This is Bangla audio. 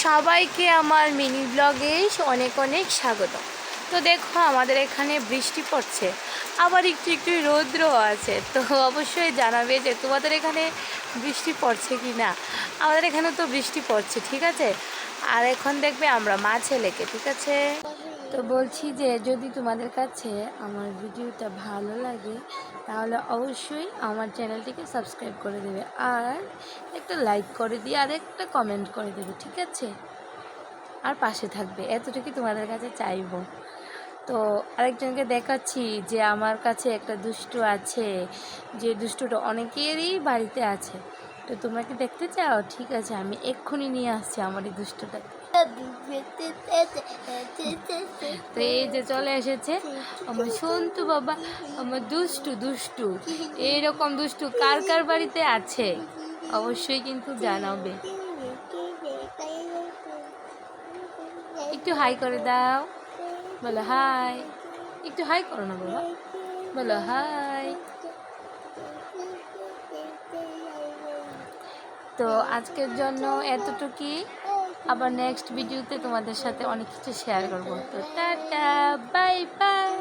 সবাইকে আমার মিনি ব্লগে অনেক অনেক স্বাগত। তো দেখো আমাদের এখানে বৃষ্টি পড়ছে, আবার একটু একটু রৌদ্র আছে। তো অবশ্যই জানাবে যে তোমাদের এখানে বৃষ্টি পড়ছে কি না। আমাদের এখানে তো বৃষ্টি পড়ছে, ঠিক আছে। আর এখন দেখবে আমরা মাছে লেগে, ঠিক আছে। তো বলছি যে যদি তোমাদের কাছে আমার ভিডিওটা ভালো লাগে তাহলে অবশ্যই আমার চ্যানেলটিকে সাবস্ক্রাইব করে দেবে, আর একটা লাইক করে দিয়ে আর একটা কমেন্ট করে দেবে, ঠিক আছে। আর পাশে থাকবে, এতটুকুই তোমাদের কাছে চাইবো। তো আরেকজনকে দেখাচ্ছি যে আমার কাছে একটা দুষ্টু আছে, যে দুষ্টুটা অনেকেরই বাড়িতে আছে। তো তোমরা কি দেখতে চাও? ঠিক আছে, আমি এক্ষুনি নিয়ে আসছি আমার এই দুষ্টুটাকে। তো এই যে চলে এসেছে আমার সন্তু বাবা, আমার দুষ্টু দুষ্টু। এইরকম দুষ্টু কার কার বাড়িতে আছে অবশ্যই কিন্তু জানাবে। একটু হাই করে দাও, বলো হাই। একটু হাই করো না বাবা, বলো হাই। তো আজকের জন্য এতটুকুই, আবার নেক্সট ভিডিওতে তোমাদের সাথে অনেক কিছু শেয়ার করবো। তো টাটা, বাই বাই।